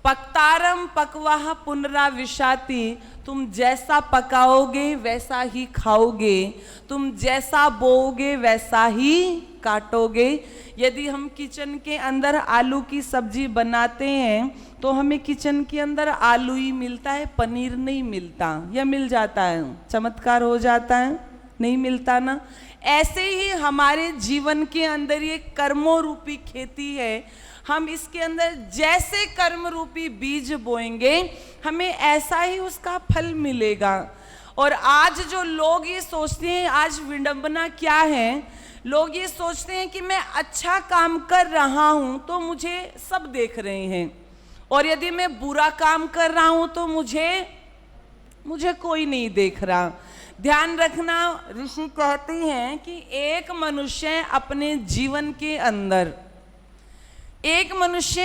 पक्तारम पकवाह पुनराविशाति, तुम जैसा पकाओगे वैसा ही खाओगे, तुम जैसा बोओगे वैसा ही काटोगे। यदि हम किचन के अंदर आलू की सब्जी बनाते हैं तो हमें किचन के अंदर आलू ही मिलता है, पनीर नहीं मिलता, या मिल जाता है, चमत्कार हो जाता है, नहीं मिलता ना। ऐसे ही हमारे जीवन के अंदर ये कर्मों रूपी खेती है, हम इसके अंदर जैसे कर्म रूपी बीज बोएंगे हमें ऐसा ही उसका फल मिलेगा। और आज जो लोग ये सोचते हैं, आज विडंबना क्या है, लोग ये सोचते हैं कि मैं अच्छा काम कर रहा हूं तो मुझे सब देख रहे हैं, और यदि मैं बुरा काम कर रहा हूं तो मुझे कोई नहीं देख रहा। ध्यान रखना, ऋषि कहते हैं कि एक मनुष्य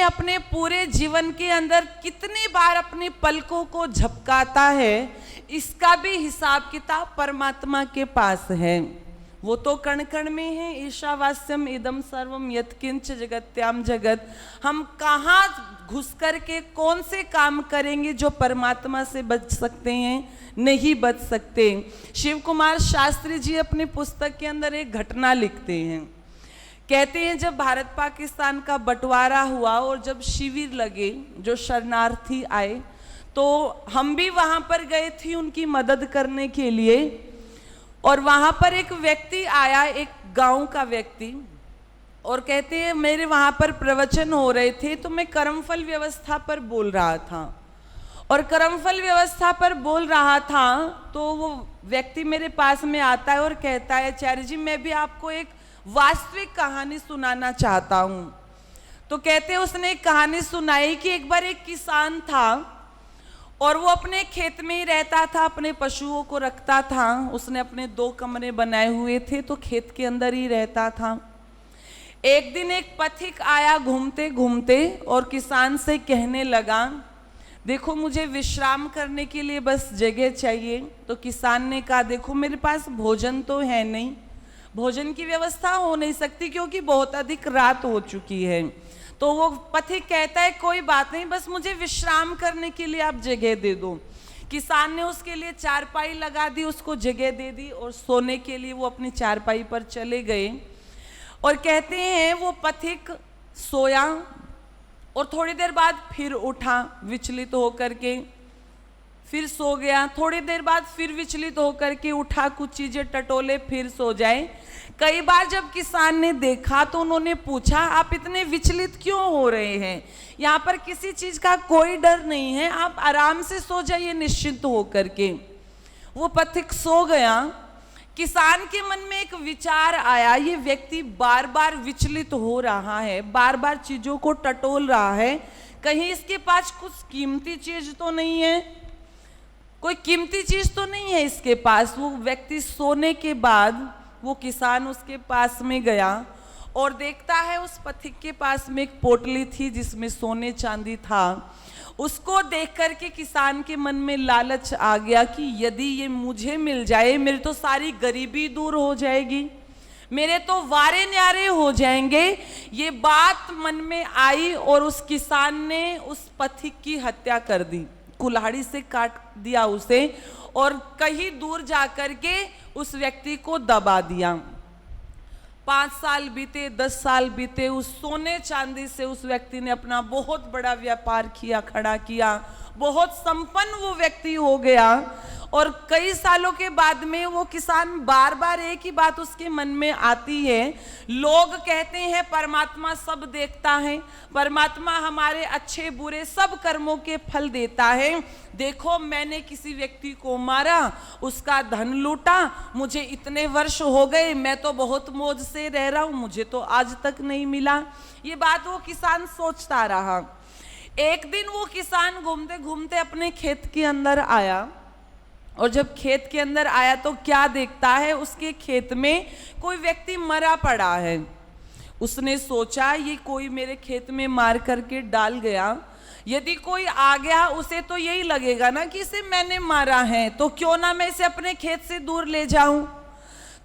अपने पूरे जीवन के अंदर कितनी बार अपनी पलकों को झपकाता है, इसका भी हिसाब किताब परमात्मा के पास है। वो तो कण कण में है, ईशावास्यम इदम सर्वम यत्किंच जगत्याम जगत। हम कहाँ घुस करके कौन से काम करेंगे जो परमात्मा से बच सकते हैं, नहीं बच सकते। शिव कुमार शास्त्री जी अपनी पुस्तक के अंदर एक घटना लिखते हैं, कहते हैं जब भारत पाकिस्तान का बंटवारा हुआ और जब शिविर लगे, जो शरणार्थी आए, तो हम भी वहां पर गए थे उनकी मदद करने के लिए। और वहां पर एक व्यक्ति आया, एक गांव का व्यक्ति, और कहते हैं मेरे वहां पर प्रवचन हो रहे थे तो मैं कर्मफल व्यवस्था पर बोल रहा था, और कर्मफल व्यवस्था पर बोल रहा था तो वो व्यक्ति मेरे पास में आता है और कहता है, आचार्य जी मैं भी आपको एक वास्तविक कहानी सुनाना चाहता हूं। तो कहते हैं उसने एक कहानी सुनाई कि एक बार एक किसान था और वो अपने खेत में ही रहता था, अपने पशुओं को रखता था, उसने अपने 2 कमरे बनाए हुए थे तो खेत के अंदर ही रहता था। एक दिन एक पथिक आया घूमते घूमते और किसान से कहने लगा, देखो मुझे विश्राम करने के लिए बस जगह चाहिए। तो किसान ने कहा, देखो मेरे पास भोजन तो है नहीं, भोजन की व्यवस्था हो नहीं सकती क्योंकि बहुत अधिक रात हो चुकी है। तो वो पथिक कहता है कोई बात नहीं, बस मुझे विश्राम करने के लिए आप जगह दे दो। किसान ने उसके लिए चारपाई लगा दी, उसको जगह दे दी और सोने के लिए वो अपनी चारपाई पर चले गए। और कहते हैं वो पथिक सोया और थोड़ी देर बाद फिर उठा विचलित होकर के, फिर सो गया, थोड़ी देर बाद फिर विचलित होकर के उठा, कुछ चीजें टटोले, फिर सो जाए। कई बार जब किसान ने देखा तो उन्होंने पूछा, आप इतने विचलित क्यों हो रहे हैं, यहाँ पर किसी चीज का कोई डर नहीं है, आप आराम से सो जाइए निश्चिंत होकर के। वो पथिक सो गया। किसान के मन में एक विचार आया, ये व्यक्ति बार बार विचलित हो रहा है, बार बार चीजों को टटोल रहा है, कहीं इसके पास कुछ कीमती चीज तो नहीं है, कोई कीमती चीज तो नहीं है इसके पास। वो व्यक्ति सोने के बाद वो किसान उसके पास में गया और देखता है उस पथिक के पास में एक पोटली थी जिसमें सोने चांदी था। उसको देख करके किसान के मन में लालच आ गया कि यदि ये मुझे मिल जाए, मेरी तो सारी गरीबी दूर हो जाएगी, मेरे तो वारे न्यारे हो जाएंगे। ये बात मन में आई और उस किसान ने उस पथिक की हत्या कर दी, कुल्हाड़ी से काट दिया उसे और कहीं दूर जाकर के उस व्यक्ति को दबा दिया। 5 साल बीते, 10 साल बीते, उस सोने चांदी से उस व्यक्ति ने अपना बहुत बड़ा व्यापार किया, खड़ा किया, बहुत संपन्न वो व्यक्ति हो गया। और कई सालों के बाद में वो किसान बार बार एक ही बात उसके मन में आती है, लोग कहते हैं परमात्मा सब देखता है, परमात्मा हमारे अच्छे बुरे सब कर्मों के फल देता है। देखो मैंने किसी व्यक्ति को मारा, उसका धन लूटा, मुझे इतने वर्ष हो गए, मैं तो बहुत मौज से रह रहा हूं, मुझे तो आज तक नहीं मिला। ये बात वो किसान सोचता रहा। एक दिन वो किसान घूमते घूमते अपने खेत के अंदर आया और जब खेत के अंदर आया तो क्या देखता है, उसके खेत में कोई व्यक्ति मरा पड़ा है। उसने सोचा ये कोई मेरे खेत में मार करके डाल गया, यदि कोई आ गया उसे तो यही लगेगा ना कि इसे मैंने मारा है, तो क्यों ना मैं इसे अपने खेत से दूर ले जाऊं।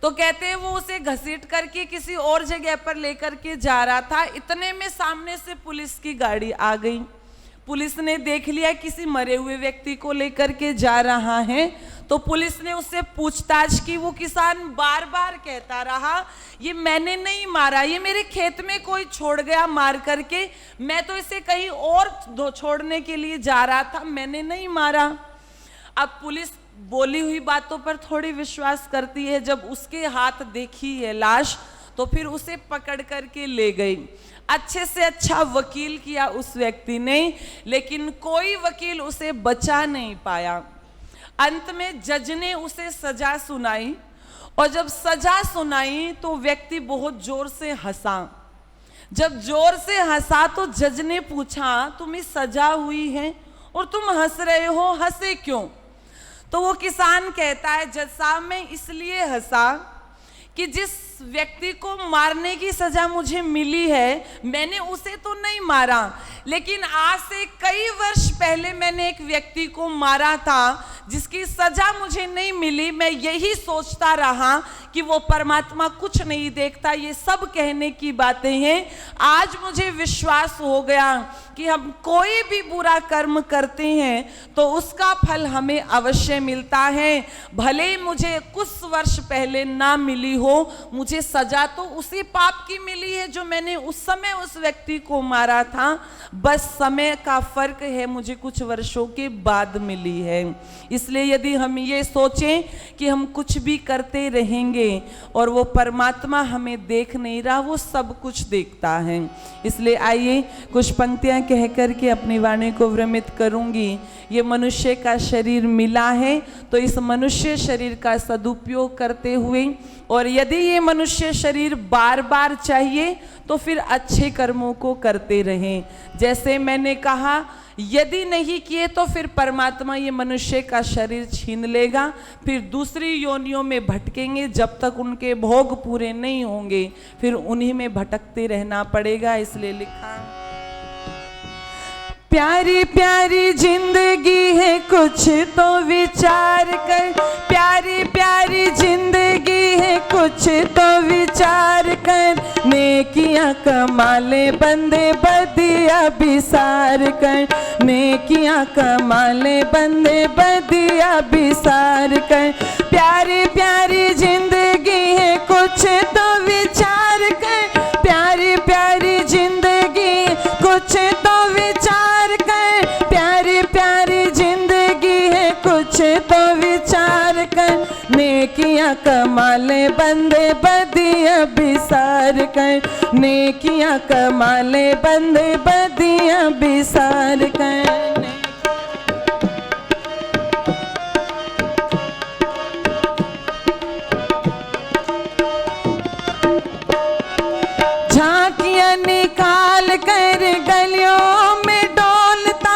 तो कहते हैं वो उसे घसीट करके किसी और जगह पर लेकर के जा रहा था, इतने में सामने से पुलिस की गाड़ी आ गई। पुलिस ने देख लिया किसी मरे हुए व्यक्ति को लेकर के जा रहा है, तो पुलिस ने उससे पूछताछ की। वो किसान बार बार कहता रहा, ये मैंने नहीं मारा, ये मेरे खेत में कोई छोड़ गया मार करके, मैं तो इसे कहीं और छोड़ने के लिए जा रहा था, मैंने नहीं मारा। अब पुलिस बोली हुई बातों पर थोड़ी विश्वास करती है। जब उसके हाथ देखी है लाश, तो फिर उसे पकड़ करके ले गई। अच्छे से अच्छा वकील किया उस व्यक्ति ने, लेकिन कोई वकील उसे बचा नहीं पाया। अंत में जज ने उसे सजा सुनाई, और जब सजा सुनाई तो व्यक्ति बहुत जोर से हंसा। जब जोर से हंसा तो जज ने पूछा, तुम्हें सजा हुई है और तुम हंस रहे हो, हंसे क्यों? तो वो किसान कहता है, जज साहब मैं इसलिए हंसा कि जिस व्यक्ति को मारने की सजा मुझे मिली है, मैंने उसे तो नहीं मारा, लेकिन आज से कई वर्ष पहले मैंने एक व्यक्ति को मारा था जिसकी सजा मुझे नहीं मिली। मैं यही सोचता रहा कि वो परमात्मा कुछ नहीं देखता, ये सब कहने की बातें हैं। आज मुझे विश्वास हो गया कि हम कोई भी बुरा कर्म करते हैं तो उसका फल हमें अवश्य मिलता है। भले ही मुझे कुछ वर्ष पहले ना मिली हो, मुझे सजा तो उसी पाप की मिली है जो मैंने उस समय उस व्यक्ति को मारा था, बस समय का फर्क है, मुझे कुछ वर्षों के बाद मिली है। इसलिए यदि हम ये सोचें कि हम कुछ भी करते रहेंगे और वो परमात्मा हमें देख नहीं रहा, वो सब कुछ देखता है। इसलिए आइए कुछ पंक्तियां कह करके अपनी वाणी को विरमित करूंगी। ये मनुष्य का शरीर मिला है तो इस मनुष्य शरीर का सदुपयोग करते हुए, और यदि ये मनुष्य शरीर बार बार चाहिए तो फिर अच्छे कर्मों को करते रहें। जैसे मैंने कहा, यदि नहीं किए तो फिर परमात्मा ये मनुष्य का शरीर छीन लेगा, फिर दूसरी योनियों में भटकेंगे, जब तक उनके भोग पूरे नहीं होंगे फिर उन्हीं में भटकते रहना पड़ेगा। इसलिए लिखा, प्यारी प्यारी जिंदगी है कुछ तो विचार कर, प्यारी प्यारी जिंदगी है कुछ तो विचार कर, नेकियां कमा ले बंदे बदिया बिसार कर, नेकियां कमा ले बंदे बदिया बिसार कर। प्यारी प्यारी जिंदगी है कुछ तो विचार कर, प्यारी प्यारी जिंदगी कुछ तो विचार कर, प्यारी प्यारी जिंदगी है कुछ तो विचार कर, नेकियां कमा ले बंदे बदिया बिसार कर, नेकियां कमा ले बंदे बदिया बिसार कर। झांकियां निकाल कर गलियों में डोलता,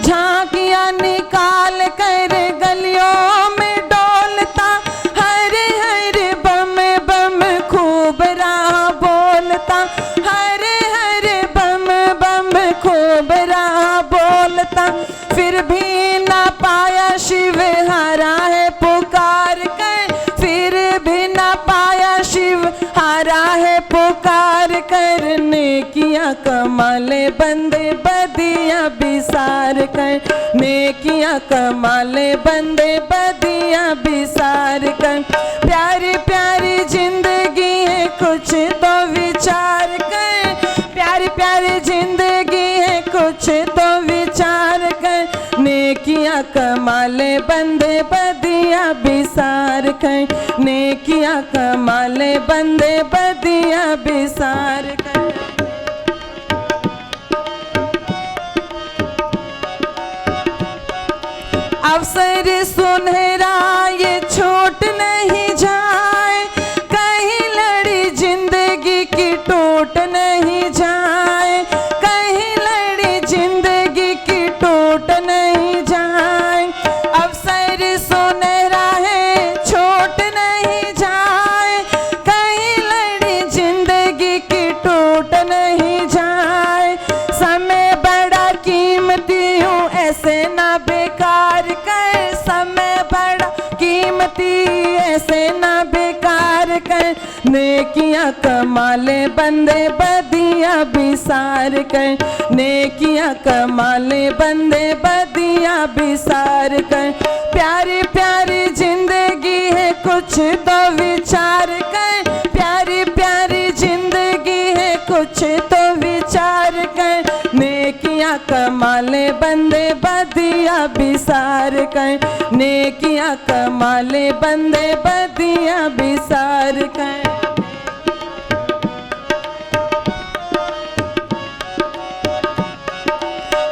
झांकियां निकाल कर गलियों में डोलता, हरे हरे बम बम खूब राह बोलता, हरे हरे बम बम खूब राह बोलता, फिर भी ना पाया शिव हारा है पुकार कर, फिर भी ना पाया शिव हारा है पुकार कर, नेकियां कमा ले बंदे बदिया बिसार कर, नेकियां कमा ले बंदे बदिया बिसार कर। प्यारी प्यारी जिंदगी है कुछ तो विचार कर, प्यारी प्यारी जिंदगी है कुछ तो विचार कर, नेकियां कमा ले बंदे बदिया बिसार कर, नेकियां कमा ले बंदे बदिया बिसार कर। अवसर सुनहरा ये छूट नहीं जाए, कहीं लड़ी जिंदगी की टूट नहीं जाए, कहीं लड़ी जिंदगी की टूट नहीं जाए। अवसर सुनहरा है छूट नहीं जाए, कहीं लड़ी जिंदगी की टूट नहीं जाए। समय बड़ा कीमती हूँ ऐसे ना बेकार कर, समय बड़ा कीमती ऐसे ना बेकार कर, नेकियां कमाले बंदे बदिया बिसार कर, नेकियां कमाले बंदे बदिया बिसार कर। प्यारी प्यारी जिंदगी है कुछ तो विचार कर, प्यारी प्यारी जिंदगी है कुछ तो विचार कर। नेकियां कमाले बंदे बदिया बिसार कर, नेकियां कमाले बंदे बदिया बिसार कर।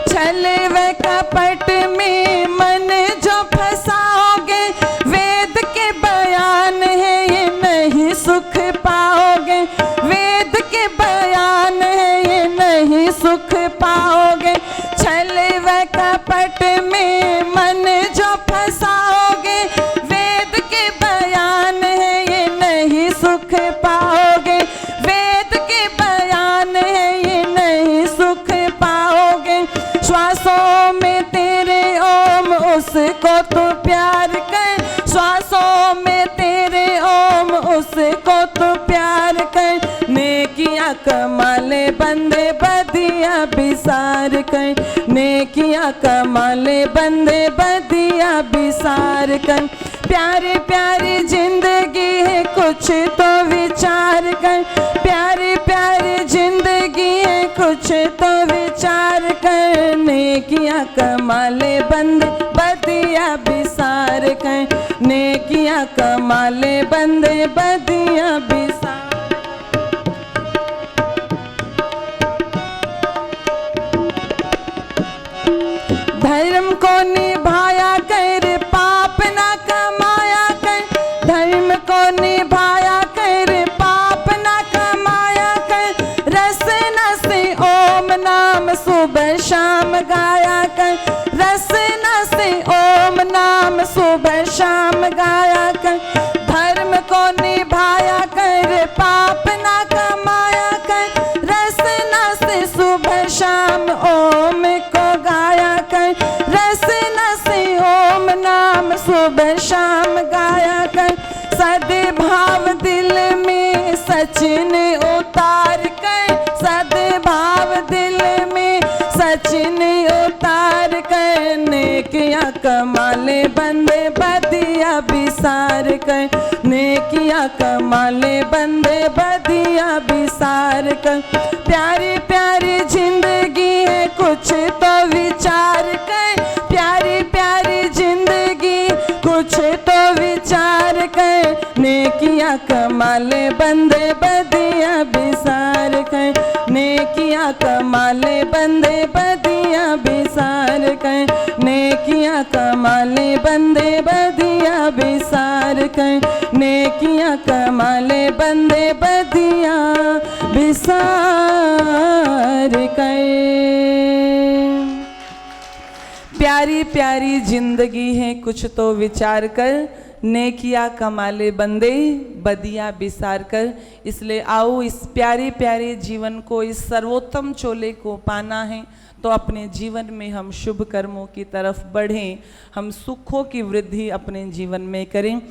छले व कपट में मन जो फंसाओगे, वेद के बयान है ये नहीं सुख पाओगे, वेद के बयान है ये नहीं सुख पाओगे। छले व कपट में मन जो फंसाओगे, वेद के बयान है ये नहीं सुख पाओगे, वेद के बयान है ये नहीं सुख पाओगे। श्वासों में तेरे ओम उसको तू प्यार कर, श्वासों में तेरे ओम उसको तू प्यार कर। नेकियां कमाले बंदे बदिया बिसार कर, नेकियां कमाले बंदे बदिया बिसार कर। प्यारी प्यारी जिंदगी है कुछ तो विचार कर, प्यारी प्यारी जिंदगी है कुछ तो विचार कर। नेकियां कमाले बंदे बदिया बिसार कर, नेकियां कमाले बंदे बदिया बिसार। धर्म को निभाया कर, पाप ना कमाया कर, धर्म को निभाया कर, पाप ना कमाया कर। रसना से ओम नाम सुबह शाम गाया कर, रसना से ओम नाम सुबह शाम गाया कर। धर्म को निभाया कर, पाप ना कमाया कर, रसना से सुबह शाम ओम को गाया कर, रसना से ओम नाम सुबह शाम गाया कर। सद्भाव दिल में सचिन उतार कर, सद्भाव दिल में सचिन उतार कर। नेकियां कमाले बंदे बदिया बिसार कर, नेकियां कमाले बंदे बदिया बिसार कर। प्यारी प्यारी जिंदगी है कुछ तो विचार कर, प्यारी प्यारी जिंदगी कुछ तो विचार कर। नेकियां कमाले बंदे बदिया बिसार कर, नेकियां कमाले बंदे बदिया बिसार कर, नेकियां कमाले बंदे बदिया बिसार कर, नेकियां कमाले बंदे बदिया बिसार कर। प्यारी प्यारी जिंदगी है कुछ तो विचार कर, नेकिया कमाले बंदे बदिया बिसार कर। इसलिए आओ इस प्यारे प्यारे जीवन को, इस सर्वोत्तम चोले को पाना है तो अपने जीवन में हम शुभ कर्मों की तरफ बढ़ें, हम सुखों की वृद्धि अपने जीवन में करें।